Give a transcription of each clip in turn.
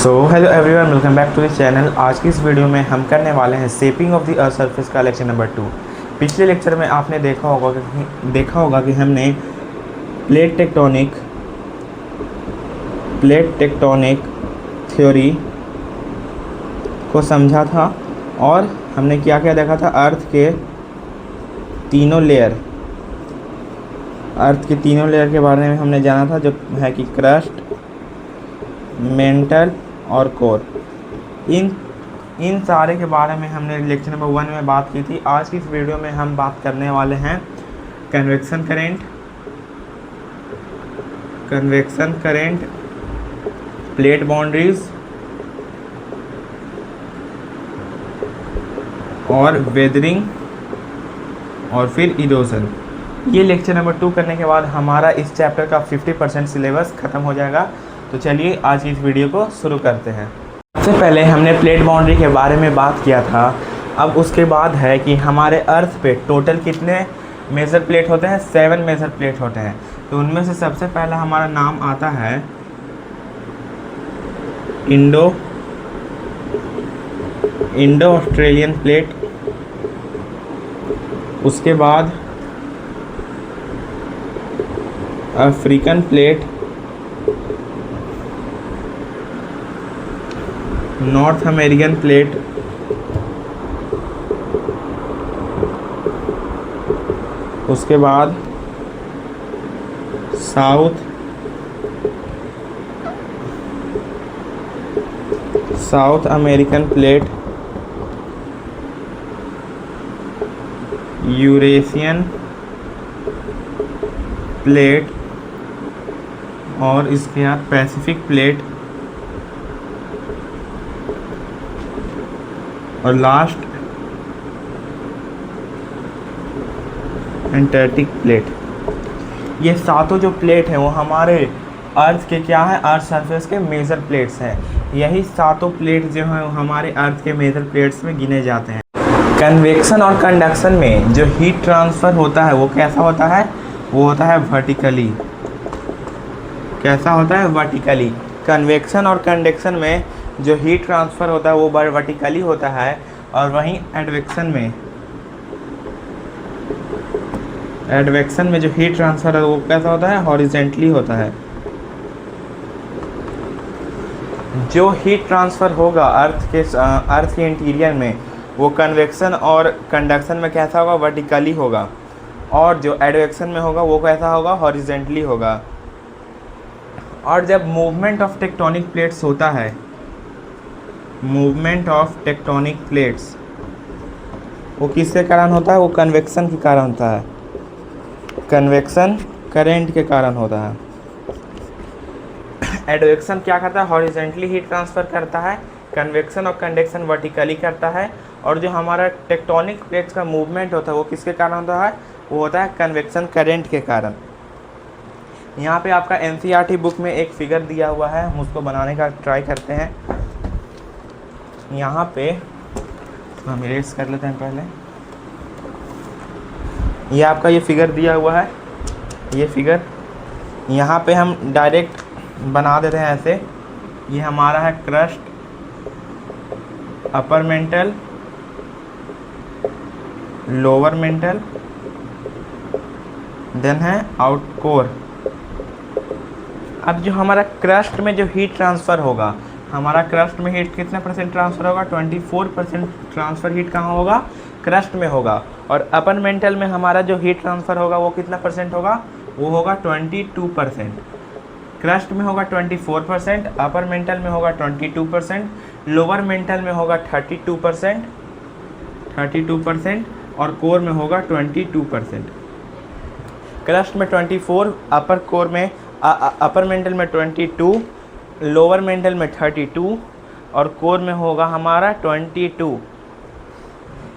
Hello everyone, welcome back to the channel. आज की इस वीडियो में हम करने वाले हैं shaping of the earth surface का लेक्चर नंबर 2। पिछले लेक्चर में आपने देखा होगा कि हमने प्लेट टेक्टोनिक थ्योरी को समझा था और हमने क्या क्या देखा था। अर्थ के तीनों लेयर के बारे में हमने जाना था, जो है कि क्रस्ट, मेंटल और कोर। इन सारे के बारे में हमने लेक्चर नंबर 1 में बात की थी। आज की इस वीडियो में हम बात करने वाले हैं कन्वेक्शन करेंट, प्लेट बाउंड्रीज और वेदरिंग और फिर इरोजन। ये लेक्चर नंबर 2 करने के बाद हमारा इस चैप्टर का 50% सिलेबस ख़त्म हो जाएगा। तो चलिए आज की इस वीडियो को शुरू करते हैं। सबसे पहले हमने प्लेट बाउंड्री के बारे में बात किया था। अब उसके बाद है कि हमारे अर्थ पे टोटल कितने मेजर प्लेट होते हैं? 7 मेजर प्लेट होते हैं। तो उनमें से सबसे पहला हमारा नाम आता है इंडो ऑस्ट्रेलियन प्लेट। उसके बाद African plate, north American plate, उसके बाद south American plate, Eurasian plate और इसके बाद पैसिफिक प्लेट और लास्ट एंटार्क्टिक प्लेट। ये सातों जो प्लेट हैं वो हमारे अर्थ के क्या है? अर्थ सरफेस के मेजर प्लेट्स हैं। यही सातों प्लेट जो हैं हमारे अर्थ के मेजर प्लेट्स में गिने जाते हैं। कन्वेक्शन और कंडक्शन में जो हीट ट्रांसफ़र होता है वो कैसा होता है? वो होता है वर्टिकली। कैसा होता है? वर्टिकली। कन्वेक्शन और कंडक्शन में जो हीट ट्रांसफ़र होता है वो वर्टिकली होता है, और वहीं एडवेक्शन में जो हीट ट्रांसफ़र है वो कैसा होता है? हॉरिजेंटली होता है। जो हीट ट्रांसफ़र होगा अर्थ के इंटीरियर में वो कन्वेक्शन और कंडक्शन में कैसा होगा? वर्टिकली होगा। और जो एडवेक्शन में होगा वो कैसा होगा? हॉरिजेंटली होगा। और जब मूवमेंट ऑफ टेक्टोनिक प्लेट्स होता है, मूवमेंट ऑफ टेक्टोनिक प्लेट्स वो किसके कारण होता है? वो कन्वेक्शन के कारण होता है। कन्वेक्शन करेंट के कारण होता है। एडवेक्शन क्या करता है? हॉरिजेंटली हीट ट्रांसफ़र करता है। कन्वेक्शन और कंडक्शन वर्टिकली करता है। और जो हमारा टेक्टोनिक प्लेट्स का मूवमेंट होता है वो किसके कारण होता है? वो होता है कन्वेक्शन करेंट के कारण। यहाँ पे आपका एनसीईआरटी बुक में एक फिगर दिया हुआ है, हम उसको बनाने का ट्राई करते हैं। यहाँ पे हम इरेज कर लेते हैं पहले। ये आपका ये फिगर दिया हुआ है। ये फिगर यहाँ पे हम डायरेक्ट बना देते हैं ऐसे। ये हमारा है crust, upper mantle, lower mantle, then है आउट कोर। अब जो हमारा क्रस्ट में जो हीट ट्रांसफ़र होगा, हमारा क्रस्ट में हीट कितना परसेंट ट्रांसफ़र होगा? 24% ट्रांसफ़र हीट कहाँ होगा? क्रस्ट में होगा। और अपर मेंटल में हमारा जो हीट ट्रांसफ़र होगा वो कितना परसेंट होगा? वो होगा 22%। क्रस्ट में होगा 24%, अपर मेंटल में होगा 22%, लोअर मेंटल में होगा 32% और कोर में होगा 22%। क्रस्ट में 24, अपर मेंटल में 22, लोअर मेंटल में 32 और कोर में होगा हमारा 22।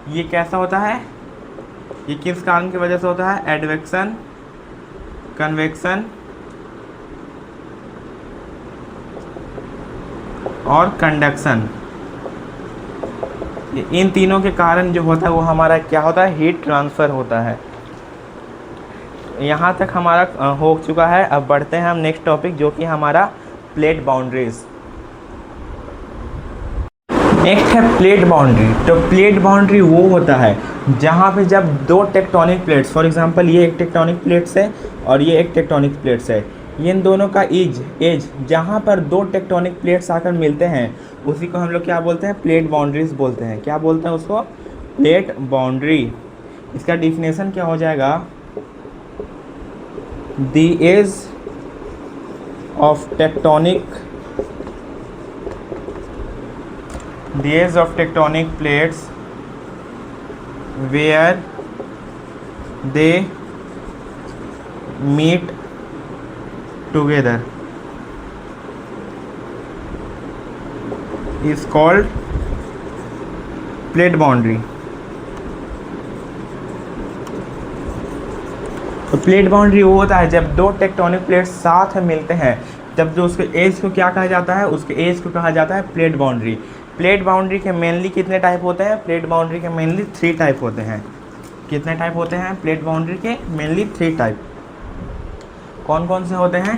ये कैसा होता है? ये किस कारण की वजह से होता है? एडवेक्शन, कन्वेक्शन और कंडक्शन। इन तीनों के कारण जो होता है वो हमारा क्या होता है? हीट ट्रांसफ़र होता है। यहाँ तक हमारा हो चुका है। अब बढ़ते हैं हम नेक्स्ट टॉपिक, जो कि हमारा प्लेट बाउंड्रीज। नेक्स्ट है प्लेट बाउंड्री। तो प्लेट बाउंड्री वो होता है जहाँ पे जब दो टेक्टोनिक प्लेट्स, फॉर एग्जांपल ये एक टेक्टोनिक प्लेट्स है और ये एक टेक्टोनिक प्लेट्स है, ये इन दोनों का एज जहाँ पर दो टेक्टोनिक प्लेट्स आकर मिलते हैं उसी को हम लोग क्या बोलते हैं, प्लेट बाउंड्रीज बोलते हैं। क्या बोलते हैं उसको, प्लेट बाउंड्री। इसका डिफिनेशन क्या हो जाएगा, the edge of tectonic the edge of tectonic plates where they meet together is called plate boundary। तो प्लेट बाउंड्री वो होता है जब दो टेक्टोनिक प्लेट्स साथ में मिलते हैं, जब जो उसके एज को क्या कहा जाता है, उसके एज को कहा जाता है प्लेट बाउंड्री। प्लेट बाउंड्री के मेनली कितने टाइप होते हैं, प्लेट बाउंड्री के मेनली 3 टाइप होते हैं। कितने टाइप होते हैं प्लेट बाउंड्री के, मेनली 3 टाइप। कौन कौन से होते हैं,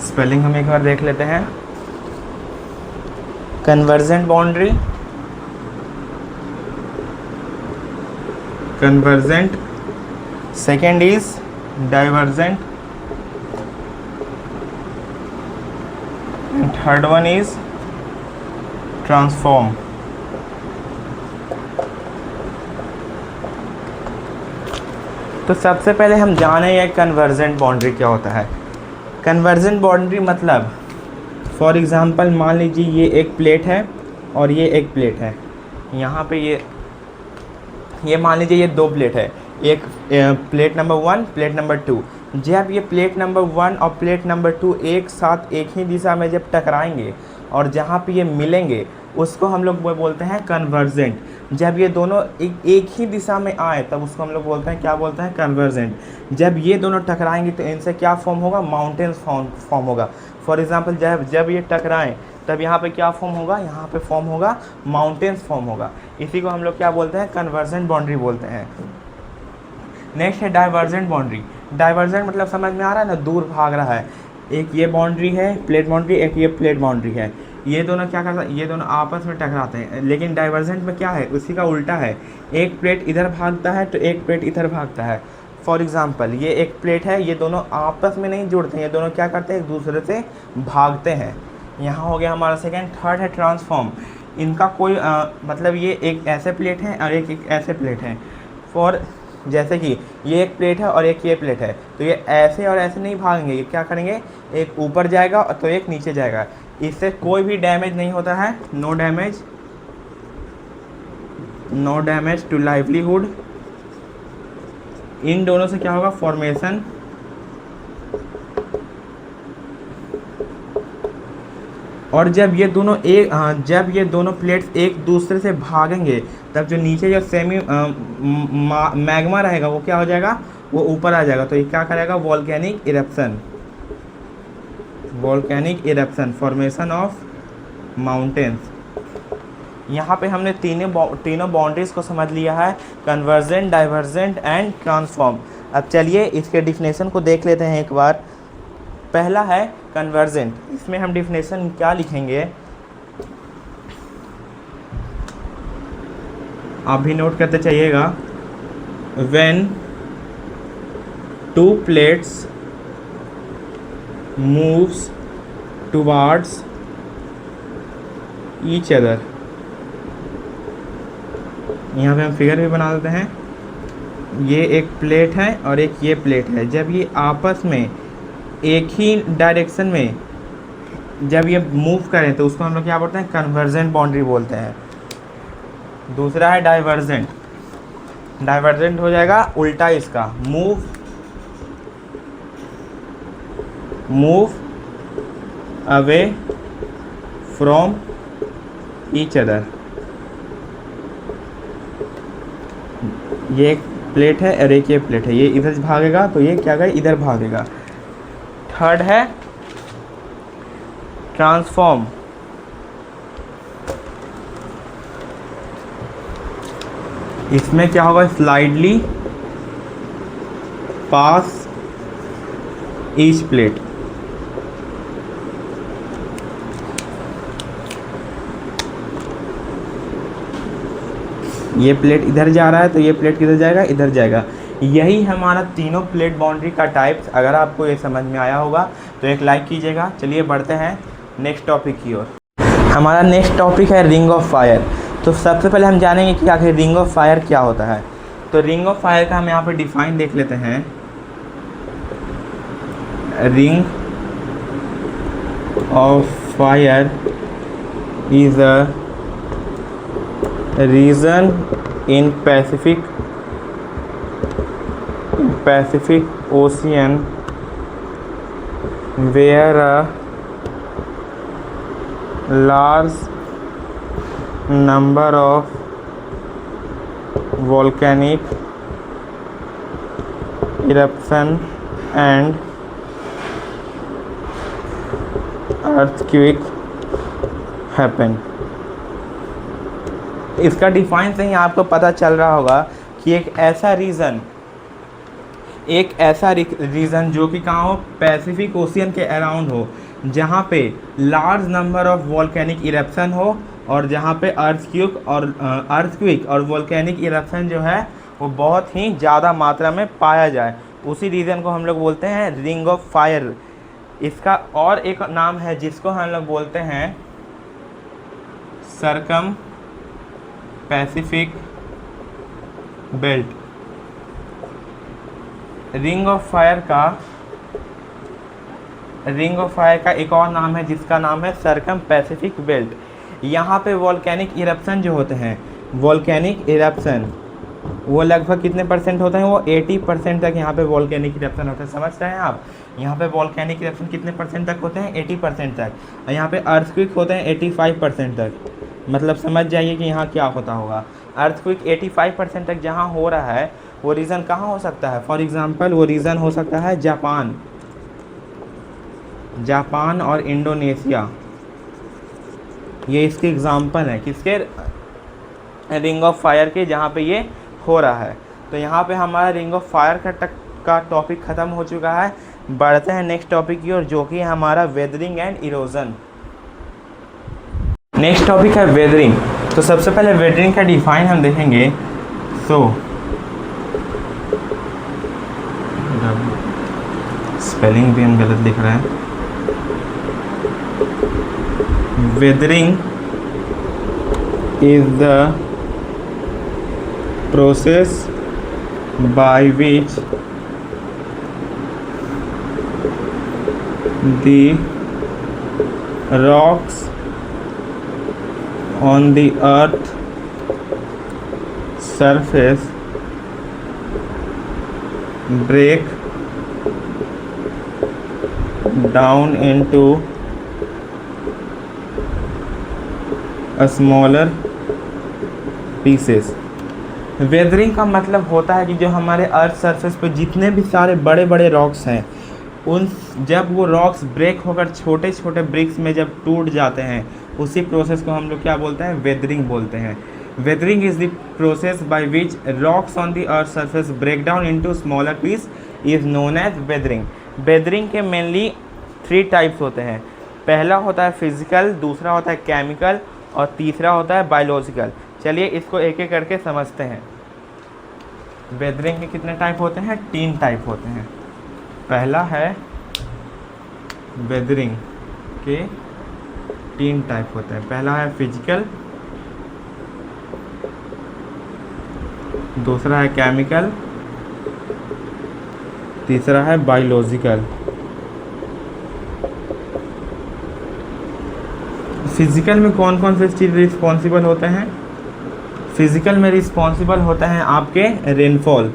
स्पेलिंग हम एक बार देख लेते हैं। Convergent boundary, convergent, second is divergent, and third one is transform। तो सबसे पहले हम जाने ये कन्वर्जेंट बाउंड्री क्या होता है। कन्वर्जेंट बाउंड्री मतलब फॉर एग्जांपल मान लीजिए ये एक प्लेट है और ये एक प्लेट है, यहाँ पे ये मान लीजिए ये 2 प्लेट है, एक प्लेट नंबर 1, प्लेट नंबर 2। जब ये प्लेट नंबर 1 और प्लेट नंबर 2 एक साथ एक ही दिशा में जब टकराएंगे और जहाँ पे ये मिलेंगे उसको हम लोग बोलते हैं कन्वर्जेंट। जब ये दोनों एक ही दिशा में आए तब उसको हम लोग बोलते हैं, क्या बोलते हैं, कन्वर्जेंट। जब ये दोनों टकराएंगे तो इनसे क्या फॉर्म होगा, माउंटेन्स फॉर्म होगा। फॉर एग्जांपल जब ये टकराएं तब यहाँ पे क्या फॉर्म होगा, यहाँ पे फॉर्म होगा माउंटेन्स फॉर्म होगा। इसी को हम लोग क्या बोलते हैं, कन्वर्जेंट बाउंड्री बोलते हैं। नेक्स्ट है डाइवर्जेंट बाउंड्री। डाइवर्जेंट मतलब समझ में आ रहा है ना, दूर भाग रहा है। एक ये बाउंड्री है प्लेट बाउंड्री, एक ये प्लेट बाउंड्री है, ये दोनों क्या करता है, ये दोनों आपस में टकराते हैं। लेकिन डाइवर्जेंट में क्या है, उसी का उल्टा है, एक प्लेट इधर भागता है तो एक प्लेट इधर भागता है। फॉर एग्जांपल ये एक प्लेट है, ये दोनों आपस में नहीं जुड़ते हैं, ये दोनों क्या करते हैं, एक दूसरे से भागते हैं। यहाँ हो गया हमारा सेकेंड। थर्ड है ट्रांसफॉर्म। इनका कोई मतलब ये एक ऐसे प्लेट है और एक ऐसे प्लेट है। फॉर जैसे कि ये एक प्लेट है और एक ये प्लेट है, तो ये ऐसे और ऐसे नहीं भागेंगे, ये क्या करेंगे, एक ऊपर जाएगा तो एक नीचे जाएगा। इससे कोई भी डैमेज नहीं होता है, नो डैमेज टू लाइवलीहुड। इन दोनों से क्या होगा, फॉर्मेशन। और जब ये दोनों प्लेट्स एक दूसरे से भागेंगे तब जो नीचे जो सेमी मैग्मा रहेगा वो क्या हो जाएगा, वो ऊपर आ जाएगा। तो ये क्या करेगा, volcanic eruption, formation of mountains. यहाँ पे हमने तीनों बाउंड्रीज को समझ लिया है, कन्वर्जेंट, डाइवर्जेंट एंड ट्रांसफॉर्म। अब चलिए इसके डिफिनेशन को देख लेते हैं एक बार। पहला है कन्वर्जेंट। इसमें हम डिफिनेशन क्या लिखेंगे, आप भी नोट करते चाहिएगा। When 2 plates moves towards each other, यहाँ पे हम फिगर भी बना देते हैं। ये एक प्लेट है और एक ये प्लेट है, जब ये आपस में एक ही डायरेक्शन में जब ये मूव करें तो उसको हम लोग क्या बोलते हैं, कन्वर्जेंट बाउंड्री बोलते हैं। दूसरा है डाइवर्जेंट। डाइवर्जेंट हो जाएगा उल्टा इसका, move away from each other. ये एक प्लेट है और एक ये प्लेट है, ये इधर भागेगा तो ये क्या करेगा, इधर भागेगा। थर्ड है ट्रांसफॉर्म। इसमें क्या होगा, स्लाइडली पास ईच प्लेट। ये प्लेट इधर जा रहा है तो ये प्लेट किधर जाएगा, इधर जाएगा। यही हमारा तीनों प्लेट बाउंड्री का टाइप्स। अगर आपको ये समझ में आया होगा तो एक लाइक कीजिएगा। चलिए बढ़ते हैं नेक्स्ट टॉपिक की ओर। हमारा नेक्स्ट टॉपिक है रिंग ऑफ फायर। तो सबसे पहले हम जानेंगे कि आखिर रिंग ऑफ फायर क्या होता है। तो रिंग ऑफ फायर का हम यहाँ पर डिफाइन देख लेते हैं। Ring of fire is a region in Pacific Ocean where a large number of volcanic eruption and earthquake happen। इसका डिफाइन से ही आपको पता चल रहा होगा कि एक ऐसा रीज़न जो कि कहाँ हो, पैसिफिक ओशियन के अराउंड हो, जहाँ पे large number of volcanic eruption हो और जहाँ पे अर्थक्वेक और वॉल्केनिक इरप्शन जो है वो बहुत ही ज़्यादा मात्रा में पाया जाए, उसी रीजन को हम लोग बोलते हैं रिंग ऑफ फायर। इसका और एक नाम है जिसको हम लोग बोलते हैं circum Pacific belt. Ring of fire का एक और नाम है जिसका नाम है सर्कम पैसिफिक बेल्ट। यहाँ पे वॉल्केनिक इरप्शन जो होते हैं, वॉल्केनिक इरप्शन वो लगभग कितने परसेंट होते हैं, वो 80% तक यहाँ पे वॉल्केनिक इरप्शन होते हैं। समझ रहे हैं आप, यहाँ पे वॉल्केनिक इरप्शन कितने परसेंट तक होते हैं, 80% तक। और यहाँ पे अर्थक्वेक होते हैं 85% तक। मतलब समझ जाइए कि यहाँ क्या होता होगा। अर्थक्वेक 85% तक जहाँ हो रहा है वो रीज़न कहाँ हो सकता है, फॉर एग्ज़ाम्पल वो रीज़न हो सकता है जापान और इंडोनेशिया। ये इसके एग्ज़ाम्पल है किसके, रिंग ऑफ फायर के, जहाँ पे ये हो रहा है। तो यहाँ पे हमारा रिंग ऑफ फायर का टॉपिक ख़त्म हो चुका है। बढ़ते हैं नेक्स्ट टॉपिक की ओर, जो कि हमारा weathering and erosion. Next topic है वेदरिंग। तो सबसे पहले वेदरिंग का डिफाइन हम देखेंगे। स्पेलिंग भी हम गलत लिख रहे हैं। Weathering is the process by which the rocks on the earth surface break down into a smaller pieces। Weathering का मतलब होता है कि जो हमारे अर्थ सरफेस पे जितने भी सारे बड़े बड़े रॉक्स हैं, उन जब वो रॉक्स ब्रेक होकर छोटे छोटे ब्रिक्स में जब टूट जाते हैं, उसी प्रोसेस को हम लोग क्या बोलते हैं, वेदरिंग बोलते हैं। Weathering is the process by which rocks on the earth surface break down into smaller piece is known as weathering. Weathering के मेनली 3 टाइप्स होते हैं। पहला होता है फिजिकल, दूसरा होता है केमिकल और तीसरा होता है बायोलॉजिकल। चलिए इसको एक एक करके समझते हैं। वेदरिंग के कितने टाइप होते हैं, 3 टाइप होते हैं। पहला है वेदरिंग के 3 टाइप होते हैं। पहला है फिजिकल, दूसरा है केमिकल, तीसरा है बायोलॉजिकल। फिजिकल में कौन कौन से चीज़ रिस्पॉन्सिबल होते हैं? फिजिकल में रिस्पॉन्सिबल होते हैं आपके रेनफॉल,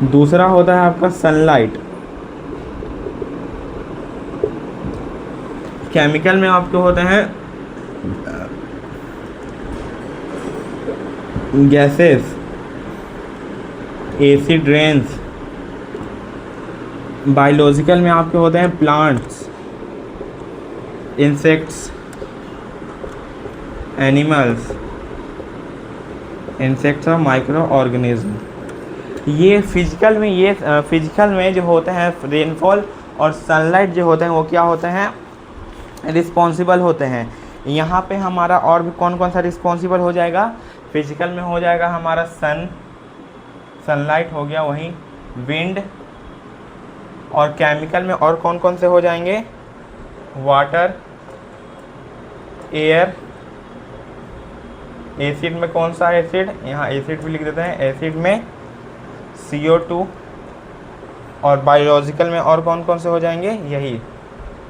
दूसरा होता है आपका सनलाइट, केमिकल में आपके होते हैं गैसेस, एसिड रेन्स। बायोलॉजिकल में आपके होते हैं प्लांट्स, इंसेक्ट्स, एनिमल्स, इंसेक्ट्स और माइक्रो ऑर्गेनिज्म। ये फिजिकल में जो होते हैं रेनफॉल और सनलाइट जो होते हैं वो क्या होते हैं, रिस्पॉन्सिबल होते हैं। यहाँ पे हमारा और भी कौन कौन सा रिस्पॉन्सिबल हो जाएगा, फिजिकल में हो जाएगा हमारा सनलाइट हो गया, वहीं विंड, और केमिकल में और कौन कौन से हो जाएंगे, वाटर, एयर, एसिड में कौन सा एसिड, यहाँ एसिड भी लिख देते हैं, एसिड में CO2, और बायोलॉजिकल में और कौन कौन से हो जाएंगे, यही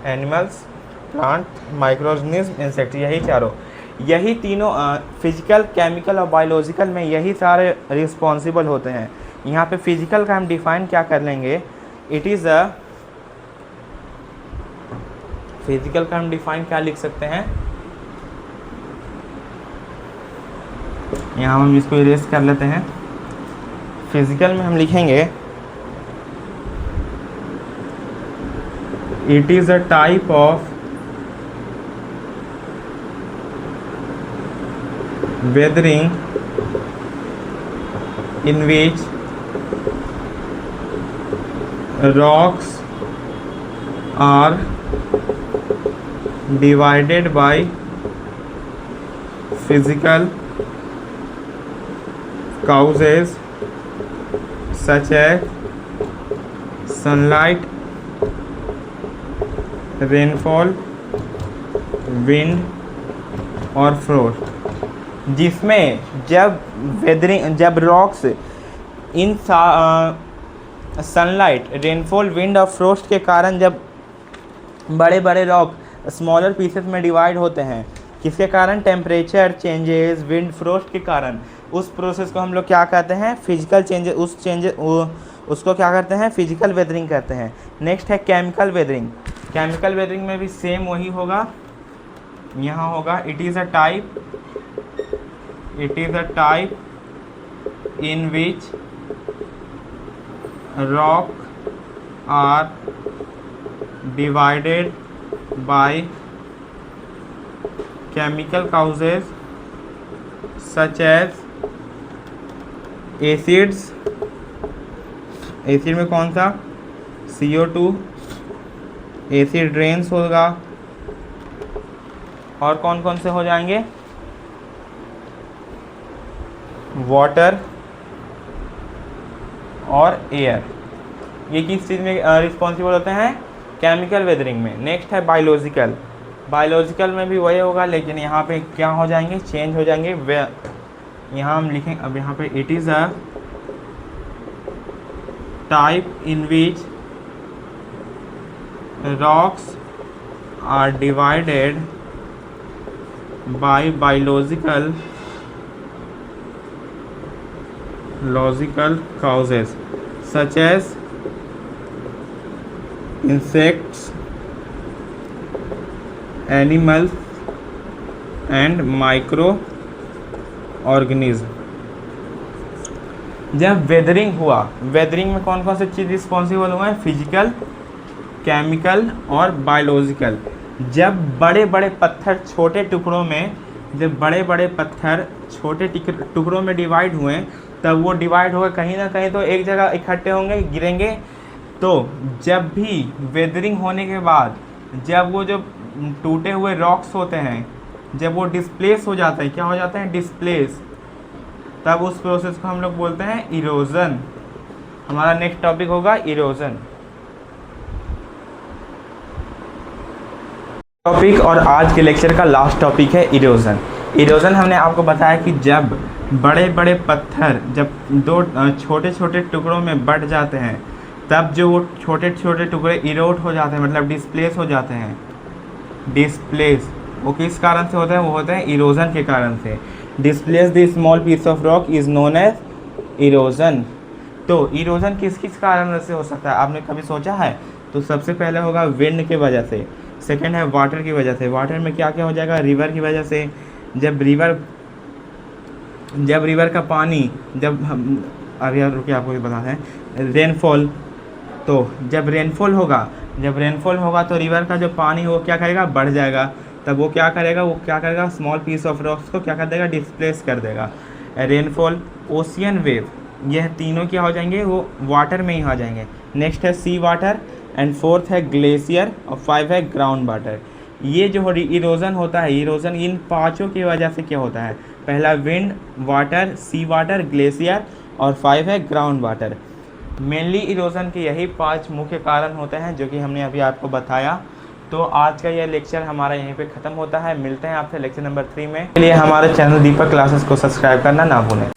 एनिमल्स, प्लांट, माइक्रोऑर्गेनिज्म, इंसेक्ट, यही चारों, यही तीनों फिजिकल, केमिकल और बायोलॉजिकल में यही सारे रिस्पॉन्सिबल होते हैं। यहाँ पे फिजिकल का हम डिफाइन क्या कर लेंगे, इट इज़ अ फिजिकल का हम डिफाइन क्या लिख सकते हैं, यहाँ हम इसको इरेज कर लेते हैं। फिजिकल में हम लिखेंगे it is a type of weathering in which rocks are divided by physical causes such as sunlight, rainfall, wind और frost, जिसमें जब rocks in sunlight, rainfall, wind और फ्रोस्ट के कारण जब बड़े बड़े रॉक स्मॉलर पीसेस में डिवाइड होते हैं, किसके कारण, टेम्परेचर चेंजेस, विंड, फ्रोस्ट के कारण, उस प्रोसेस को हम लोग क्या कहते हैं, फिजिकल चेंजेस, उसको क्या करते हैं, फिजिकल वेदरिंग कहते हैं। नेक्स्ट है केमिकल वेदरिंग। केमिकल वेदरिंग में भी सेम वही होगा, यहाँ होगा it is a type in which rock are divided by chemical causes such as acids, acid में कौन सा, CO2, एसिड रेन्स होगा, और कौन कौन से हो जाएंगे, वाटर और एयर, ये किस चीज़ में रिस्पॉन्सिबल होते हैं, केमिकल वेदरिंग में। नेक्स्ट है बायोलॉजिकल में भी वही होगा, लेकिन यहाँ पे क्या हो जाएंगे, चेंज हो जाएंगे। यहाँ हम लिखें अब यहाँ पे it is a type in which rocks are divided by biological causes such as insects, animals and microorganisms। जब वेदरिंग हुआ, वेदरिंग में कौन कौन से चीज़ रिस्पॉन्सिबल हुए हैं, फिजिकल, केमिकल और बायोलॉजिकल। जब बड़े बड़े पत्थर छोटे टुकड़ों में, जब बड़े बड़े पत्थर छोटे टुकड़ों में डिवाइड हुए, तब वो डिवाइड होकर कहीं ना कहीं तो एक जगह इकट्ठे होंगे, गिरेंगे। तो जब भी वेदरिंग होने के बाद, जब वो जो टूटे हुए रॉक्स होते हैं, जब वो डिस्प्लेस हो जाते हैं, क्या हो जाते हैं, डिस्प्लेस, तब उस प्रोसेस को हम लोग बोलते हैं इरोजन। हमारा नेक्स्ट टॉपिक होगा इरोजन टॉपिक, और आज के लेक्चर का लास्ट टॉपिक है इरोजन। इरोजन हमने आपको बताया कि जब बड़े बड़े पत्थर जब दो छोटे छोटे टुकड़ों में बट जाते हैं, तब जो वो छोटे छोटे टुकड़े इरोट हो जाते हैं, मतलब डिस्प्लेस हो जाते हैं। डिस्प्लेस वो किस कारण से होते हैं, वो होते हैं इरोजन के कारण से। Displace the small piece of rock is known as erosion. तो इरोजन किस किस कारण से हो सकता है, आपने कभी सोचा है? तो सबसे पहले होगा विंड की वजह से, सेकेंड है वाटर की वजह से। वाटर में क्या क्या हो जाएगा, रिवर की वजह से। जब रिवर का पानी, जब हम अभी रुकिए आपको भी बताते हैं, रेनफॉल, तो जब रेनफॉल होगा तो रिवर का जो पानी वो क्या करेगा, बढ़ जाएगा। तब वो क्या करेगा स्मॉल पीस ऑफ रॉक्स को क्या कर देगा, डिस्प्लेस कर देगा। रेनफॉल, ओशियन वेव, यह तीनों क्या हो जाएंगे, वो वाटर में ही आ जाएंगे। नेक्स्ट है सी वाटर एंड फोर्थ है ग्लेशियर और 5 है ग्राउंड वाटर। ये जो इरोजन होता है, इरोजन इन पांचों की वजह से क्या होता है, पहला विंड, वाटर, सी वाटर, ग्लेशियर और 5 है ग्राउंड वाटर। मेनली इरोजन के यही 5 मुख्य कारण होते हैं जो कि हमने अभी आपको बताया। तो आज का यह लेक्चर हमारा यहीं पे ख़त्म होता है। मिलते हैं आपसे लेक्चर नंबर 3 में। के लिए हमारे चैनल दीपक क्लासेस को सब्सक्राइब करना ना भूलें।